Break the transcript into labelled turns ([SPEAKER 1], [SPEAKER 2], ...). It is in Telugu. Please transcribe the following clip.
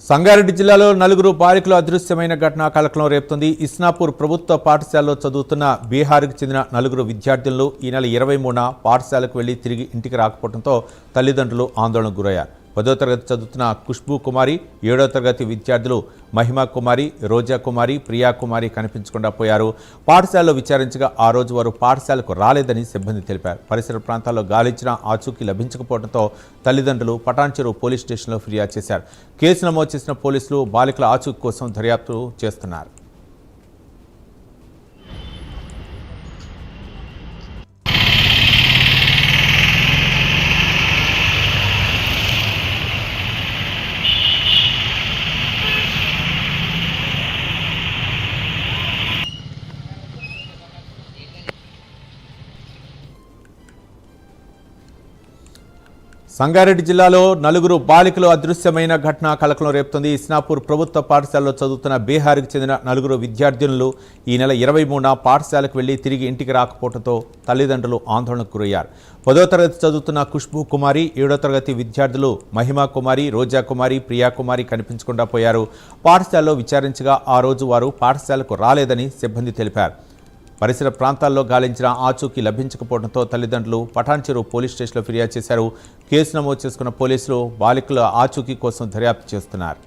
[SPEAKER 1] సంగారెడ్డి జిల్లాలో నలుగురు బాలికలు అదృశ్యమైన ఘటన కలకలం రేపుతుంది. ఇస్నాపూర్ ప్రభుత్వ పాఠశాలలో చదువుతున్న బీహార్కు చెందిన నలుగురు విద్యార్థులు ఈ నెల 23న పాఠశాలకు వెళ్లి తిరిగి ఇంటికి రాకపోవడంతో తల్లిదండ్రులు ఆందోళనకు గురయ్యారు. 10వ తరగతి చదువుతున్న ఖుష్బూ కుమారి, 7వ తరగతి విద్యార్థులు మహిమా కుమారి, రోజా కుమారి, ప్రియా కుమారి కనిపించకుండా పోయారు. పాఠశాలలో విచారించగా ఆ రోజు వారు పాఠశాలకు రాలేదని సిబ్బంది తెలిపారు. పరిసర ప్రాంతాల్లో గాలించిన ఆచూకీ లభించకపోవడంతో తల్లిదండ్రులు పటాన్ చెరువు పోలీస్ స్టేషన్లో ఫిర్యాదు చేశారు. కేసు నమోదు చేసిన పోలీసులు బాలికల ఆచూకీ కోసం దర్యాప్తు చేస్తున్నారు. సంగారెడ్డి జిల్లాలో నలుగురు బాలికలు అదృశ్యమైన ఘటన కలకలం రేపుతుంది. ఇస్నాపూర్ ప్రభుత్వ పాఠశాలలో చదువుతున్న బీహార్కు చెందిన నలుగురు విద్యార్థినులు ఈ నెల 23న పాఠశాలకు వెళ్లి తిరిగి ఇంటికి రాకపోవడంతో తల్లిదండ్రులు ఆందోళనకు గురయ్యారు. 10వ తరగతి చదువుతున్న ఖుష్బూ కుమారి, 7వ తరగతి విద్యార్థులు మహిమా కుమారి, రోజా కుమారి, ప్రియా కుమారి కనిపించకుండా పోయారు. పాఠశాలలో విచారించగా ఆ రోజు వారు పాఠశాలకు రాలేదని సిబ్బంది తెలిపారు. పరిసర ప్రాంతాల్లో గాలించిన ఆచూకీ లభించకపోవడంతో తల్లిదండ్రులు పటాన్ చెరువు పోలీస్ స్టేషన్లో ఫిర్యాదు చేశారు. కేసు నమోదు చేసుకున్న పోలీసులు బాలికల ఆచూకీ కోసం దర్యాప్తు చేస్తున్నారు.